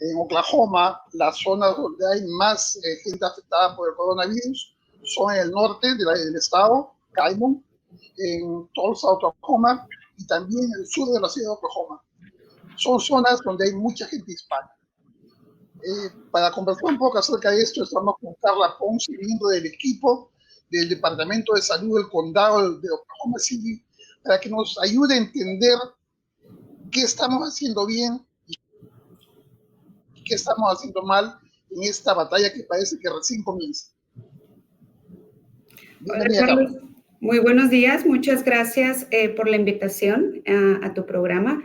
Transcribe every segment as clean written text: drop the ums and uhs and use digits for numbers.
En Oklahoma, las zonas donde hay más gente afectada por el coronavirus son en el norte del estado, Caimon, en Tulsa, Oklahoma, y también en el sur de la ciudad de Oklahoma. Son zonas donde hay mucha gente hispana. Para conversar un poco acerca de esto, estamos con Carla Ponce, miembro del equipo del Departamento de Salud del Condado de Oklahoma City, para que nos ayude a entender qué estamos haciendo bien y qué estamos haciendo mal en esta batalla que parece que recién comienza. Hola, Carlos. Muy buenos días. Muchas gracias por la invitación a tu programa.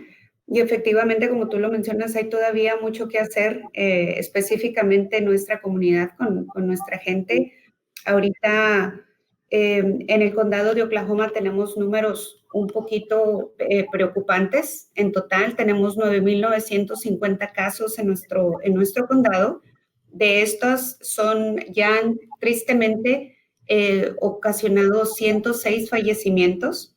Y efectivamente, como tú lo mencionas, hay todavía mucho que hacer, específicamente en nuestra comunidad, con nuestra gente. Ahorita en el condado de Oklahoma tenemos números un poquito preocupantes. En total tenemos 9,950 casos en nuestro condado. De estos son ya tristemente ocasionados 106 fallecimientos.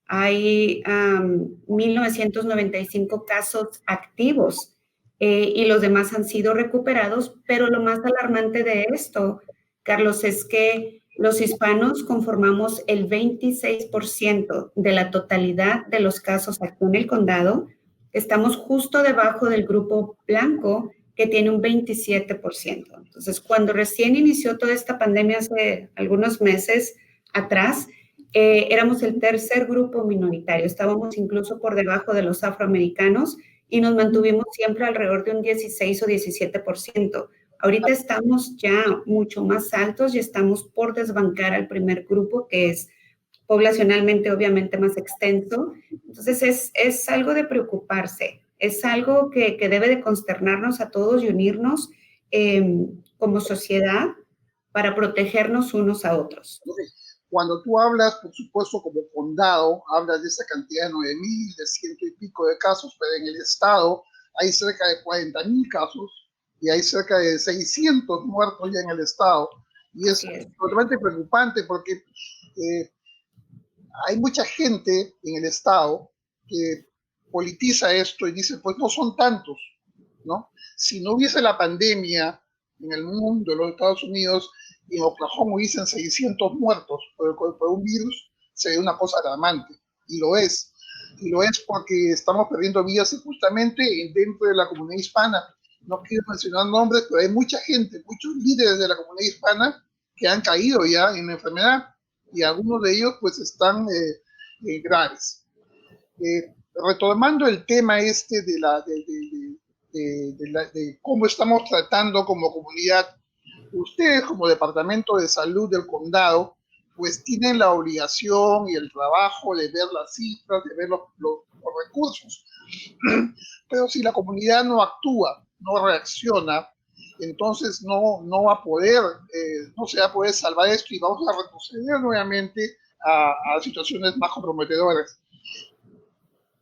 Hay 1,995 casos activos y los demás han sido recuperados, pero lo más alarmante de esto, Carlos, es que los hispanos conformamos el 26% de la totalidad de los casos aquí en el condado. Estamos justo debajo del grupo blanco, que tiene un 27%. Entonces, cuando recién inició toda esta pandemia hace algunos meses atrás, éramos el tercer grupo minoritario, estábamos incluso por debajo de los afroamericanos y nos mantuvimos siempre alrededor de un 16 o 17%. Ahorita estamos ya mucho más altos y estamos por desbancar al primer grupo, que es poblacionalmente obviamente más extenso. Entonces es algo de preocuparse, es algo que debe de consternarnos a todos y unirnos como sociedad para protegernos unos a otros. Cuando tú hablas, por supuesto, como condado, hablas de esa cantidad de 9,000, de 100 y pico de casos, pero en el estado hay cerca de 40,000 casos y hay cerca de 600 muertos ya en el estado. Y es totalmente preocupante porque hay mucha gente en el estado que politiza esto y dice, pues no son tantos, ¿no? Si no hubiese la pandemia en el mundo, en los Estados Unidos, y en Oklahoma hubiesen 600 muertos por un virus, sería una cosa alarmante, y lo es. Y lo es porque estamos perdiendo vidas justamente dentro de la comunidad hispana. No quiero mencionar nombres, pero hay mucha gente, muchos líderes de la comunidad hispana que han caído ya en la enfermedad, y algunos de ellos pues están graves. Retomando el tema este de cómo estamos tratando como comunidad, ustedes como Departamento de Salud del Condado, pues tienen la obligación y el trabajo de ver las cifras, de ver los recursos. Pero si la comunidad no actúa, no reacciona, entonces no va a poder, no se va a poder salvar esto y vamos a retroceder nuevamente a situaciones más comprometedoras.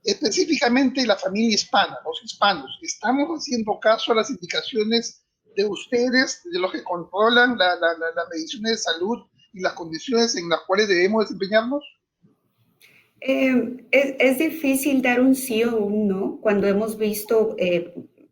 Específicamente la familia hispana, los hispanos, ¿estamos haciendo caso a las indicaciones de ustedes, de los que controlan la medicina de salud y las condiciones en las cuales debemos desempeñarnos? Es difícil dar un sí o un no cuando hemos visto,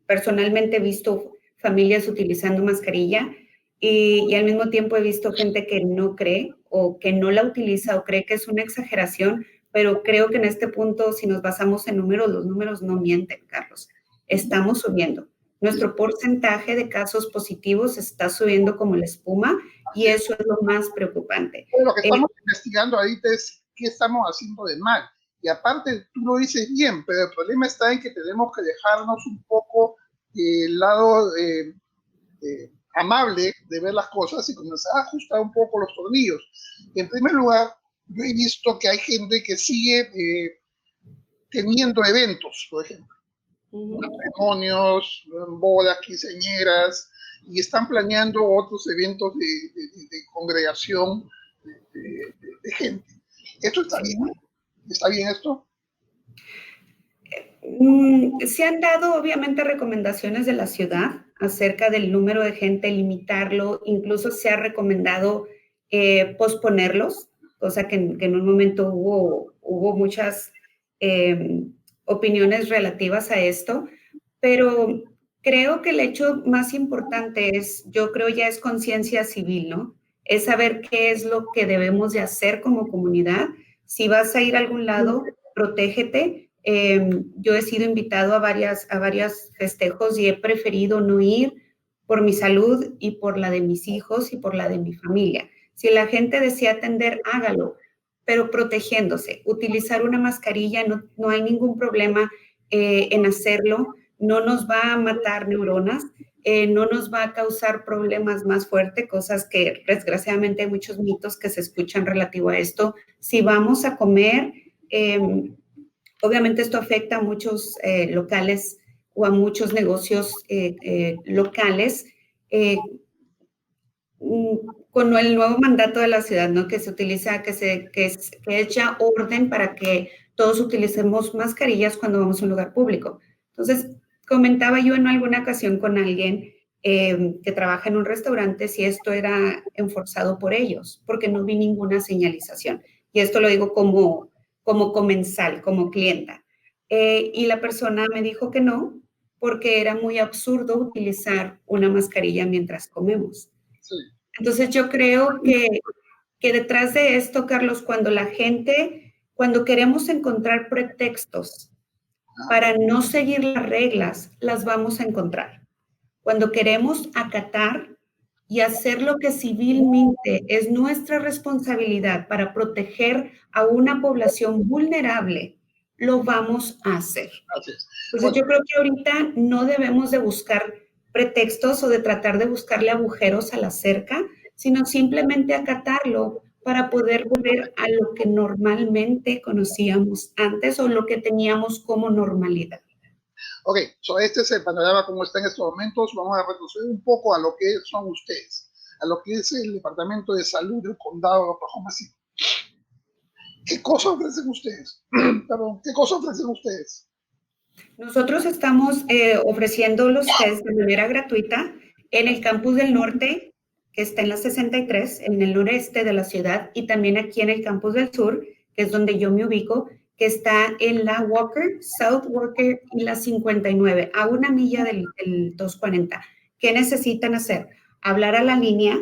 personalmente he visto familias utilizando mascarilla y al mismo tiempo he visto gente que no cree o que no la utiliza o cree que es una exageración, pero creo que en este punto, si nos basamos en números, los números no mienten, Carlos. Estamos subiendo. Nuestro porcentaje de casos positivos está subiendo como la espuma y eso es lo más preocupante. Pero lo que estamos investigando ahorita es qué estamos haciendo de mal. Y aparte, tú lo dices bien, pero el problema está en que tenemos que dejarnos un poco el lado amable de ver las cosas y comenzar a ajustar un poco los tornillos. En primer lugar, yo he visto que hay gente que sigue teniendo eventos, por ejemplo, matrimonios, bodas, quinceañeras, y están planeando otros eventos de congregación de gente. ¿Esto está bien? ¿Está bien esto? Se han dado obviamente recomendaciones de la ciudad acerca del número de gente, limitarlo, incluso se ha recomendado posponerlos, cosa que en un momento hubo muchas opiniones relativas a esto, pero Creo que el hecho más importante es, yo creo ya es conciencia civil, ¿no? Es saber qué es lo que debemos de hacer como comunidad. Si vas a ir a algún lado, protégete. Yo he sido invitado a varias festejos y he preferido no ir por mi salud y por la de mis hijos y por la de mi familia. Si la gente desea atender, hágalo, pero protegiéndose. Utilizar una mascarilla, no hay ningún problema en hacerlo. No nos va a matar neuronas, no nos va a causar problemas más fuertes, cosas que desgraciadamente hay muchos mitos que se escuchan relativo a esto. Si vamos a comer, obviamente esto afecta a muchos locales o a muchos negocios locales. Con el nuevo mandato de la ciudad, ¿no? Que se utiliza, que es ya orden para que todos utilicemos mascarillas cuando vamos a un lugar público. Entonces, comentaba yo en alguna ocasión con alguien que trabaja en un restaurante si esto era enforzado por ellos, porque no vi ninguna señalización. Y esto lo digo como comensal, como clienta. Y la persona me dijo que no, porque era muy absurdo utilizar una mascarilla mientras comemos. Sí. Entonces yo creo que detrás de esto, Carlos, cuando queremos encontrar pretextos para no seguir las reglas, las vamos a encontrar. Cuando queremos acatar y hacer lo que civilmente es nuestra responsabilidad para proteger a una población vulnerable, lo vamos a hacer. Así es. Entonces yo creo que ahorita no debemos de buscar pretextos o de tratar de buscarle agujeros a la cerca, sino simplemente acatarlo para poder volver a lo que normalmente conocíamos antes o lo que teníamos como normalidad. Ok, so este es el panorama como está en estos momentos. Vamos a retroceder un poco a lo que son ustedes, a lo que es el Departamento de Salud del Condado de Oklahoma City. ¿Qué cosa ofrecen ustedes? Perdón, ¿qué cosa ofrecen ustedes? Nosotros estamos ofreciendo los test de manera gratuita en el campus del norte, que está en la 63, en el noreste de la ciudad, y también aquí en el campus del sur, que es donde yo me ubico, que está en la Walker, South Walker y la 59, a 1 milla del 240. ¿Qué necesitan hacer? Hablar a la línea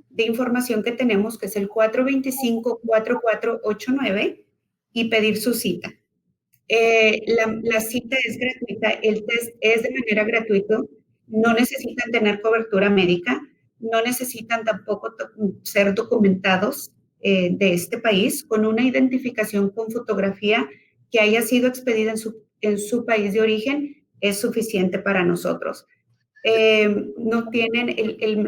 de información que tenemos, que es el 425-4489, y pedir su cita. La cita es gratuita, el test es de manera gratuita, no necesitan tener cobertura médica, no necesitan tampoco ser documentados de este país, con una identificación con fotografía que haya sido expedida en su país de origen es suficiente para nosotros. No tienen,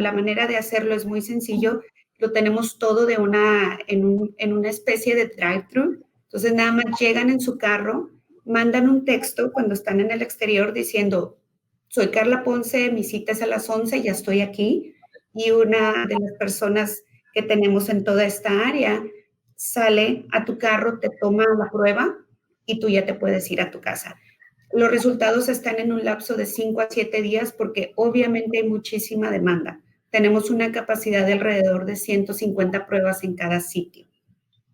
la manera de hacerlo es muy sencillo, lo tenemos todo en una especie de drive-thru, entonces nada más llegan en su carro, mandan un texto cuando están en el exterior diciendo, soy Carla Ponce, mi cita es a las 11, ya estoy aquí, y una de las personas que tenemos en toda esta área sale a tu carro, te toma la prueba y tú ya te puedes ir a tu casa. Los resultados están en un lapso de 5 a 7 días porque obviamente hay muchísima demanda. Tenemos una capacidad de alrededor de 150 pruebas en cada sitio.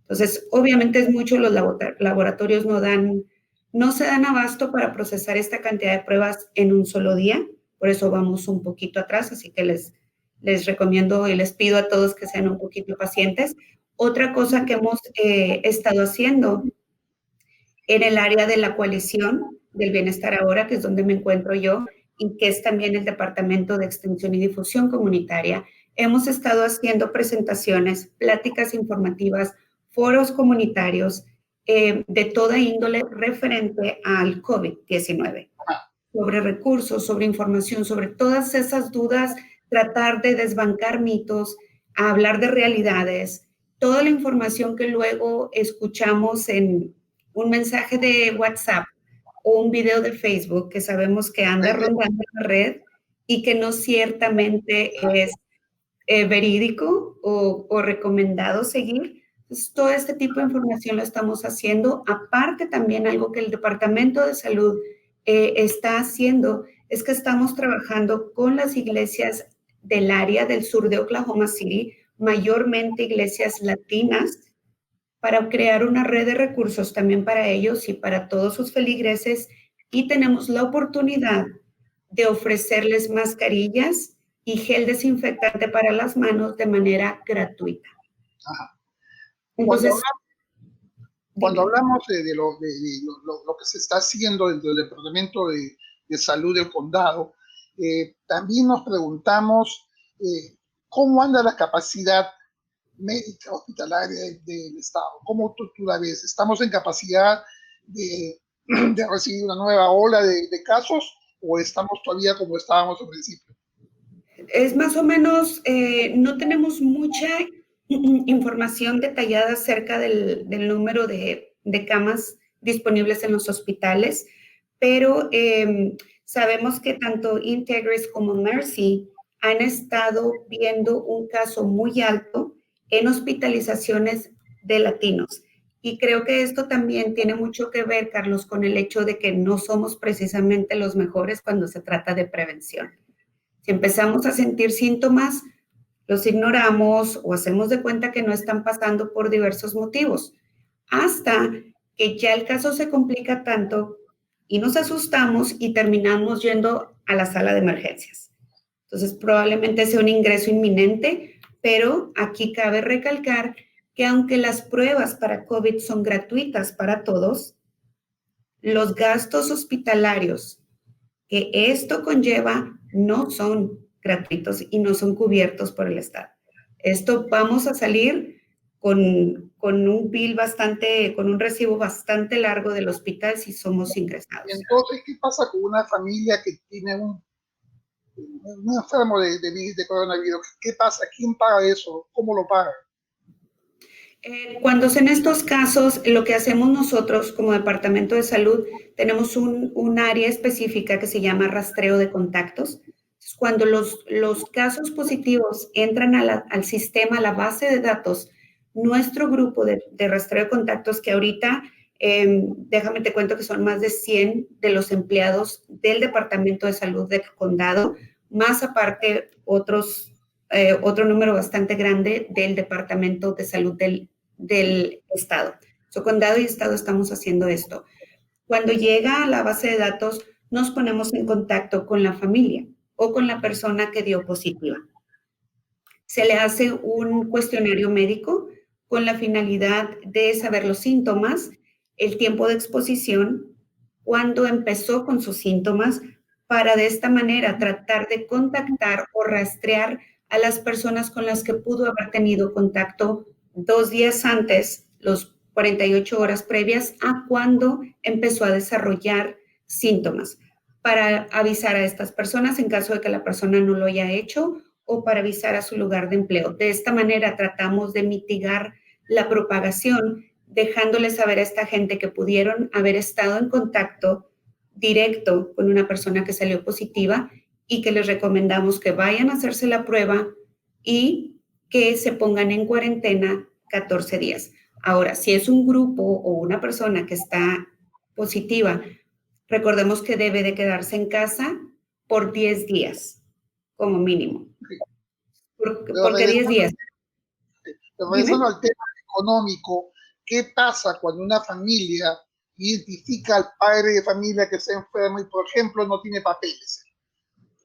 Entonces, obviamente es mucho, los laboratorios no se dan abasto para procesar esta cantidad de pruebas en un solo día, por eso vamos un poquito atrás, así que les recomiendo y les pido a todos que sean un poquito pacientes. Otra cosa que hemos estado haciendo en el área de la coalición del bienestar ahora, que es donde me encuentro yo, y que es también el Departamento de Extensión y Difusión Comunitaria, hemos estado haciendo presentaciones, pláticas informativas, foros comunitarios de toda índole referente al COVID-19, sobre recursos, sobre información, sobre todas esas dudas, tratar de desbancar mitos, hablar de realidades, toda la información que luego escuchamos en un mensaje de WhatsApp o un video de Facebook que sabemos que anda rondando en la red y que no ciertamente es verídico o recomendado seguir. Entonces, todo este tipo de información lo estamos haciendo. Aparte, también algo que el Departamento de Salud está haciendo es que estamos trabajando con las iglesias del área del sur de Oklahoma City, mayormente iglesias latinas, para crear una red de recursos también para ellos y para todos sus feligreses. Y tenemos la oportunidad de ofrecerles mascarillas y gel desinfectante para las manos de manera gratuita. Ajá. Entonces, cuando hablamos de lo que se está haciendo dentro del Departamento de Salud del Condado, también nos preguntamos cómo anda la capacidad médica hospitalaria del Estado. ¿Cómo tú la ves? ¿Estamos en capacidad de recibir una nueva ola de casos o estamos todavía como estábamos al principio? Es más o menos, no tenemos mucha información detallada acerca del número de camas disponibles en los hospitales, pero sabemos que tanto Integris como Mercy han estado viendo un caso muy alto en hospitalizaciones de latinos. Y creo que esto también tiene mucho que ver, Carlos, con el hecho de que no somos precisamente los mejores cuando se trata de prevención. Si empezamos a sentir síntomas, los ignoramos o hacemos de cuenta que no están pasando por diversos motivos, hasta que ya el caso se complica tanto y nos asustamos y terminamos yendo a la sala de emergencias. Entonces, probablemente sea un ingreso inminente, pero aquí cabe recalcar que aunque las pruebas para COVID son gratuitas para todos, los gastos hospitalarios que esto conlleva no son gratuitos y no son cubiertos por el Estado. Esto vamos a salir con un bill bastante, con un recibo bastante largo del hospital si somos ingresados. Entonces, ¿qué pasa con una familia que tiene un enfermo de coronavirus? ¿Qué pasa? ¿Quién paga eso? ¿Cómo lo paga? Cuando en estos casos, lo que hacemos nosotros como Departamento de Salud, tenemos un área específica que se llama rastreo de contactos. Cuando los casos positivos entran al sistema, a la base de datos, nuestro grupo de rastreo de contactos, que ahorita, déjame te cuento que son más de 100 de los empleados del Departamento de Salud del Condado, más aparte otro número bastante grande del Departamento de Salud del Estado. Condado y Estado estamos haciendo esto. Cuando llega a la base de datos, nos ponemos en contacto con la familia o con la persona que dio positiva. Se le hace un cuestionario médico con la finalidad de saber los síntomas, el tiempo de exposición, cuándo empezó con sus síntomas, para de esta manera tratar de contactar o rastrear a las personas con las que pudo haber tenido contacto 2 días antes, los 48 horas previas a cuando empezó a desarrollar síntomas, para avisar a estas personas en caso de que la persona no lo haya hecho o para avisar a su lugar de empleo. De esta manera tratamos de mitigar la propagación, dejándoles saber a esta gente que pudieron haber estado en contacto directo con una persona que salió positiva y que les recomendamos que vayan a hacerse la prueba y que se pongan en cuarentena 14 días. Ahora, si es un grupo o una persona que está positiva, recordemos que debe de quedarse en casa por 10 días, como mínimo. ¿Por qué 10 días? Regresando al tema económico, ¿qué pasa cuando una familia identifica al padre de familia que está enfermo y, por ejemplo, no tiene papeles?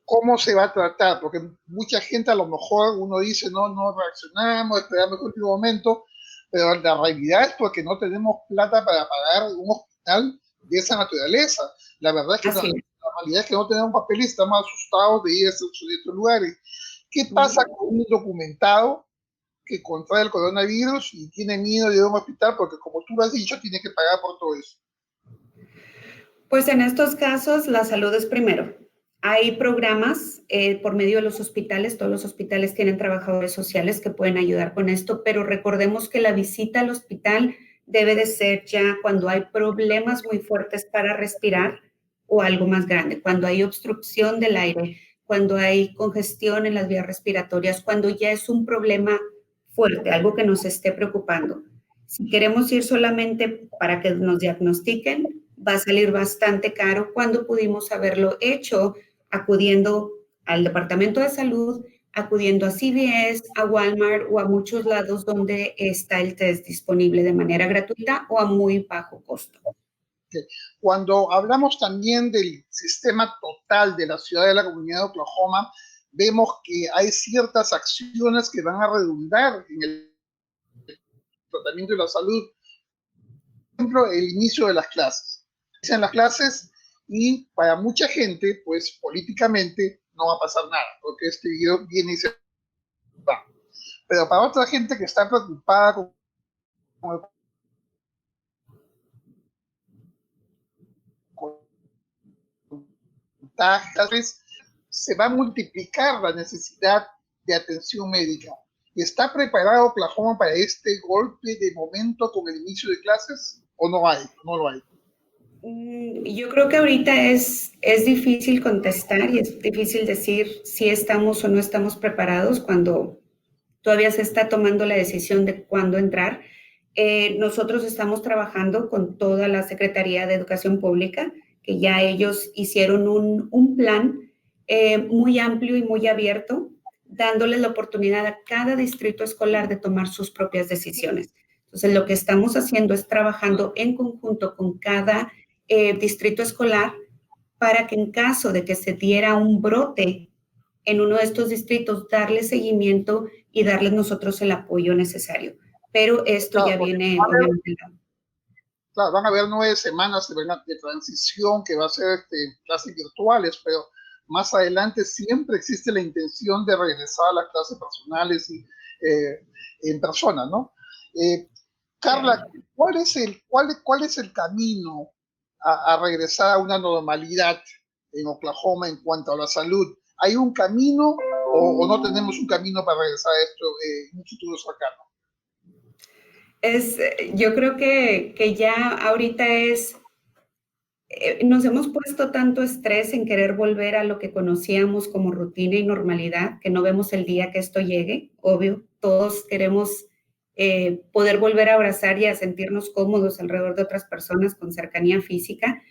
¿Cómo se va a tratar? Porque mucha gente a lo mejor uno dice, no reaccionamos, esperamos el último momento, pero la realidad es porque no tenemos plata para pagar un hospital de esa naturaleza. La verdad es que la realidad es que no tenemos papeles y estamos asustados de ir a estos lugares. ¿Qué pasa con un documentado que contrae el coronavirus y tiene miedo de ir a un hospital porque, como tú lo has dicho, tiene que pagar por todo eso? Pues en estos casos la salud es primero. Hay programas por medio de los hospitales, todos los hospitales tienen trabajadores sociales que pueden ayudar con esto, pero recordemos que la visita al hospital debe de ser ya cuando hay problemas muy fuertes para respirar o algo más grande, cuando hay obstrucción del aire, cuando hay congestión en las vías respiratorias, cuando ya es un problema fuerte, algo que nos esté preocupando. Si queremos ir solamente para que nos diagnostiquen, va a salir bastante caro cuando pudimos haberlo hecho acudiendo al Departamento de Salud, acudiendo a CVS, a Walmart o a muchos lados donde está el test disponible de manera gratuita o a muy bajo costo. Okay. Cuando hablamos también del sistema total de la ciudad de la comunidad de Oklahoma, vemos que hay ciertas acciones que van a redundar en el tratamiento de la salud. Por ejemplo, el inicio de las clases. Inician las clases y para mucha gente, pues políticamente no va a pasar nada, porque este video viene y se va. Pero para otra gente que está preocupada con el contagio, se va a multiplicar la necesidad de atención médica. ¿Está preparado Oklahoma para este golpe de momento con el inicio de clases o no hay? No lo hay. Yo creo que ahorita es difícil contestar y es difícil decir si estamos o no estamos preparados cuando todavía se está tomando la decisión de cuándo entrar. Nosotros estamos trabajando con toda la Secretaría de Educación Pública, que ya ellos hicieron un plan muy amplio y muy abierto, dándoles la oportunidad a cada distrito escolar de tomar sus propias decisiones. Entonces, lo que estamos haciendo es trabajando en conjunto con cada distrito escolar para que en caso de que se diera un brote en uno de estos distritos, darle seguimiento y darles nosotros el apoyo necesario. Pero esto Claro, ya viene, obviamente. Claro, van a haber 9 semanas de transición que va a ser clases virtuales, pero más adelante siempre existe la intención de regresar a las clases personales y en persona, ¿no? Carla, ¿cuál es el camino a regresar a una normalidad en Oklahoma en cuanto a la salud? ¿Hay un camino o no tenemos un camino para regresar a esto en un futuro cercano? Yo creo que ya ahorita nos hemos puesto tanto estrés en querer volver a lo que conocíamos como rutina y normalidad, que no vemos el día que esto llegue, obvio, todos queremos poder volver a abrazar y a sentirnos cómodos alrededor de otras personas con cercanía física,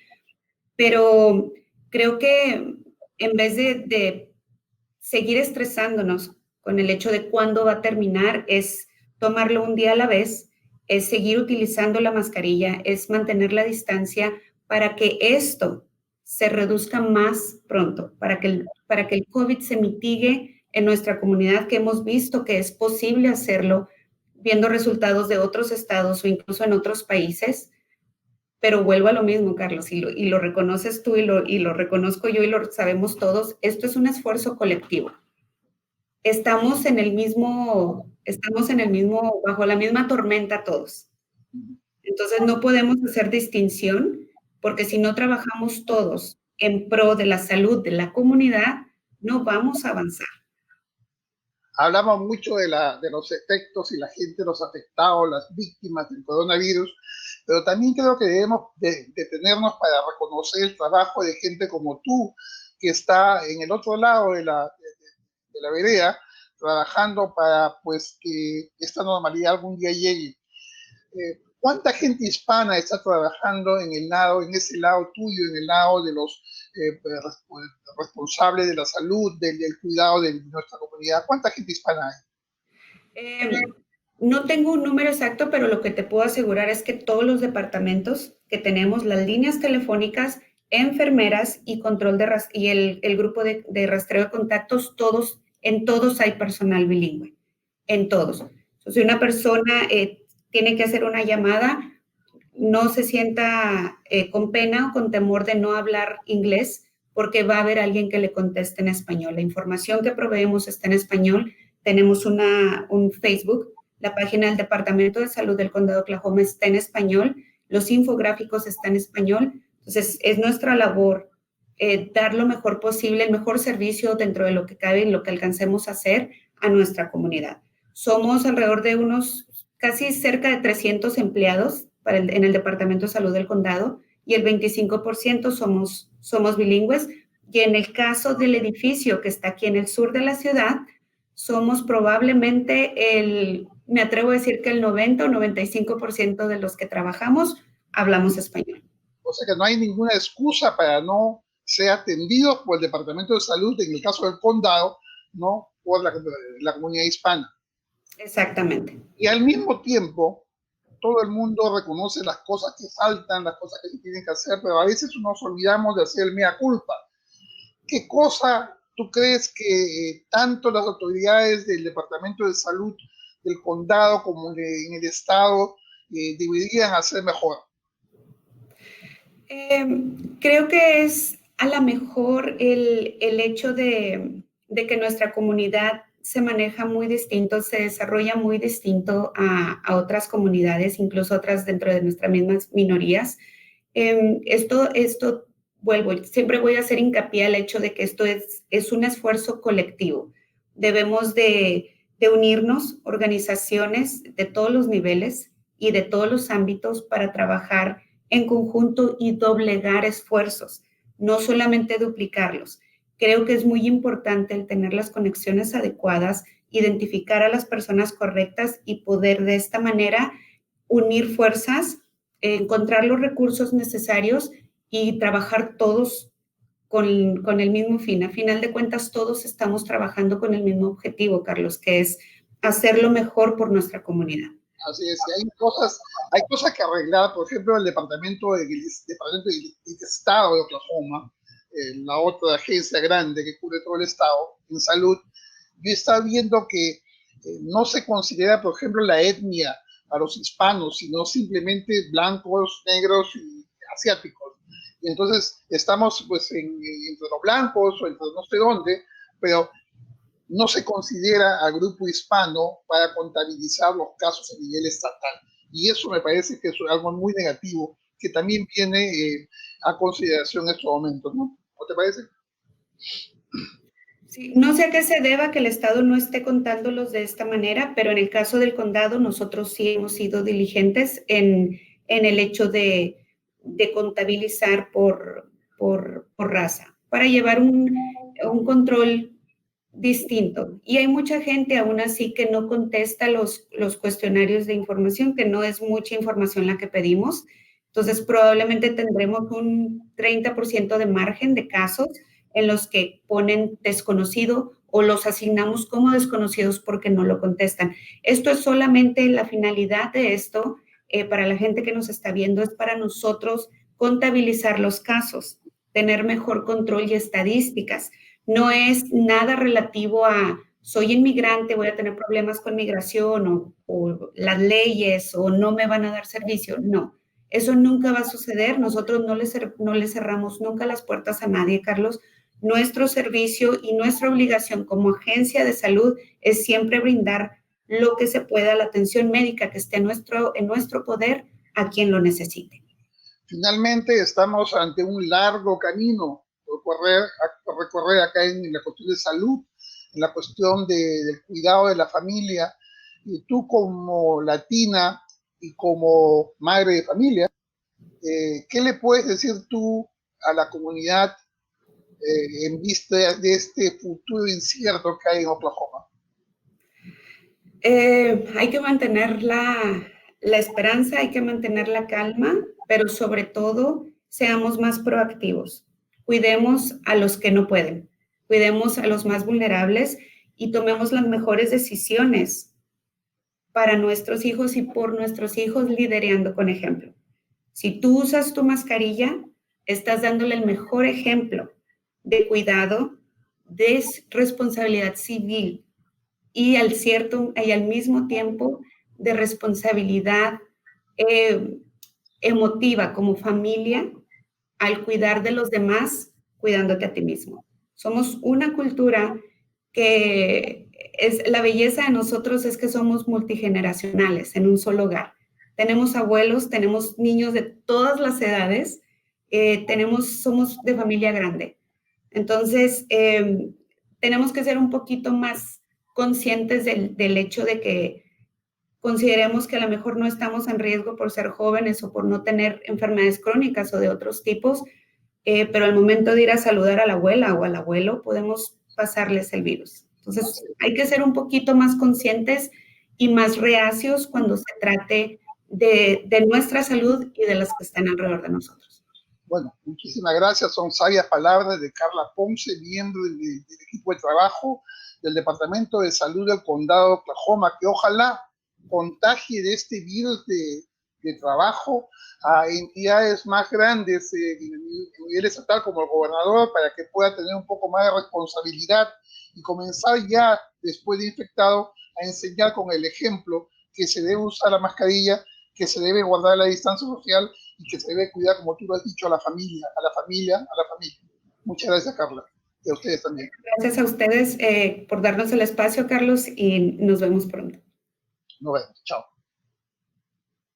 pero creo que en vez de seguir estresándonos con el hecho de cuándo va a terminar, es tomarlo un día a la vez, es seguir utilizando la mascarilla, es mantener la distancia para que esto se reduzca más pronto, para que el COVID se mitigue en nuestra comunidad, que hemos visto que es posible hacerlo viendo resultados de otros estados o incluso en otros países. Pero vuelvo a lo mismo, Carlos, y lo reconoces tú y lo reconozco yo y lo sabemos todos, esto es un esfuerzo colectivo. Estamos en el mismo, bajo la misma tormenta todos. Entonces no podemos hacer distinción, porque si no trabajamos todos en pro de la salud de la comunidad, no vamos a avanzar. Hablamos mucho de los efectos y la gente, los afectados, las víctimas del coronavirus, pero también creo que debemos detenernos para reconocer el trabajo de gente como tú, que está en el otro lado de la vereda, trabajando para pues que esta normalidad algún día llegue. ¿Cuánta gente hispana está trabajando en ese lado tuyo, en el lado de los responsables de la salud, del cuidado de nuestra comunidad? ¿Cuánta gente hispana hay? No tengo un número exacto, pero lo que te puedo asegurar es que todos los departamentos que tenemos, las líneas telefónicas, enfermeras y control y el grupo de rastreo de contactos, en todos hay personal bilingüe, en todos. Entonces, si una persona tiene que hacer una llamada, no se sienta con pena o con temor de no hablar inglés, porque va a haber alguien que le conteste en español. La información que proveemos está en español. Tenemos un Facebook, la página del Departamento de Salud del Condado de Oklahoma está en español, los infográficos están en español. Entonces, es nuestra labor dar lo mejor posible, el mejor servicio dentro de lo que cabe, en lo que alcancemos a hacer a nuestra comunidad. Somos alrededor de casi cerca de 300 empleados en el Departamento de Salud del Condado y el 25% somos bilingües. Y en el caso del edificio que está aquí en el sur de la ciudad, somos probablemente me atrevo a decir que el 90 o 95% de los que trabajamos hablamos español. O sea que no hay ninguna excusa para no ser atendidos por el Departamento de Salud, en el caso del condado, no por la comunidad hispana. Exactamente. Y al mismo tiempo, todo el mundo reconoce las cosas que faltan, las cosas que se tienen que hacer, pero a veces nos olvidamos de hacer el mea culpa. ¿Qué cosa tú crees que tanto las autoridades del Departamento de Salud del condado como en el estado deberían hacer mejor? Creo que es a lo mejor el hecho de que nuestra comunidad se maneja muy distinto, se desarrolla muy distinto a otras comunidades, incluso otras dentro de nuestras mismas minorías. Esto, vuelvo, siempre voy a hacer hincapié al hecho de que esto es un esfuerzo colectivo. Debemos de unirnos, organizaciones de todos los niveles y de todos los ámbitos para trabajar en conjunto y doblegar esfuerzos, no solamente duplicarlos. Creo que es muy importante el tener las conexiones adecuadas, identificar a las personas correctas y poder de esta manera unir fuerzas, encontrar los recursos necesarios y trabajar todos con el mismo fin. A final de cuentas, todos estamos trabajando con el mismo objetivo, Carlos, que es hacerlo mejor por nuestra comunidad. Así es, hay cosas que arreglar. Por ejemplo, el Departamento del Estado de Oklahoma, la otra agencia grande que cubre todo el estado en salud, yo estaba viendo que no se considera, por ejemplo, la etnia a los hispanos, sino simplemente blancos, negros y asiáticos. Y entonces estamos pues entre los blancos o entre no sé dónde, pero no se considera al grupo hispano para contabilizar los casos a nivel estatal. Y eso me parece que es algo muy negativo que también viene a consideración en estos momentos, ¿no? ¿No te parece? Sí, no sé a qué se deba que el Estado no esté contándolos de esta manera, pero en el caso del condado nosotros sí hemos sido diligentes en el hecho de contabilizar por raza, para llevar un control distinto. Y hay mucha gente aún así que no contesta los cuestionarios de información, que no es mucha información la que pedimos. Entonces, probablemente tendremos un 30% de margen de casos en los que ponen desconocido o los asignamos como desconocidos porque no lo contestan. Esto es solamente la finalidad de esto, para la gente que nos está viendo, es para nosotros contabilizar los casos, tener mejor control y estadísticas. No es nada relativo a soy inmigrante, voy a tener problemas con migración o las leyes o no me van a dar servicio. No, eso nunca va a suceder. Nosotros no le cerramos nunca las puertas a nadie, Carlos. Nuestro servicio y nuestra obligación como agencia de salud es siempre brindar lo que se pueda, la atención médica que esté en nuestro poder a quien lo necesite. Finalmente estamos ante un largo camino por recorrer acá en la cuestión de salud, en la cuestión del cuidado de la familia. Y tú como latina y como madre de familia, ¿qué le puedes decir tú a la comunidad en vista de este futuro incierto que hay en Oklahoma? Hay que mantener la esperanza, hay que mantener la calma, pero sobre todo seamos más proactivos. Cuidemos a los que no pueden, cuidemos a los más vulnerables y tomemos las mejores decisiones para nuestros hijos y por nuestros hijos, liderando con ejemplo. Si tú usas tu mascarilla, estás dándole el mejor ejemplo de cuidado, de responsabilidad civil y al mismo tiempo de responsabilidad eh, emotiva como familia al cuidar de los demás, cuidándote a ti mismo. Somos una cultura que es la belleza de nosotros es que somos multigeneracionales en un solo hogar. Tenemos abuelos, tenemos niños de todas las edades, somos de familia grande. Entonces, tenemos que ser un poquito más conscientes del hecho de que consideremos que a lo mejor no estamos en riesgo por ser jóvenes o por no tener enfermedades crónicas o de otros tipos, pero al momento de ir a saludar a la abuela o al abuelo podemos pasarles el virus. Entonces, hay que ser un poquito más conscientes y más reacios cuando se trate de nuestra salud y de las que están alrededor de nosotros. Bueno, muchísimas gracias. Son sabias palabras de Carla Ponce, miembro del equipo de trabajo del Departamento de Salud del Condado de Oklahoma, que ojalá contagie de este virus de de trabajo a entidades más grandes en el nivel estatal como el gobernador para que pueda tener un poco más de responsabilidad y comenzar ya después de infectado a enseñar con el ejemplo que se debe usar la mascarilla, que se debe guardar la distancia social y que se debe cuidar, como tú lo has dicho, a la familia, a la familia, a la familia. Muchas gracias, Carla. Y a ustedes también. Gracias a ustedes por darnos el espacio, Carlos, y nos vemos pronto. Nos vemos. Chao.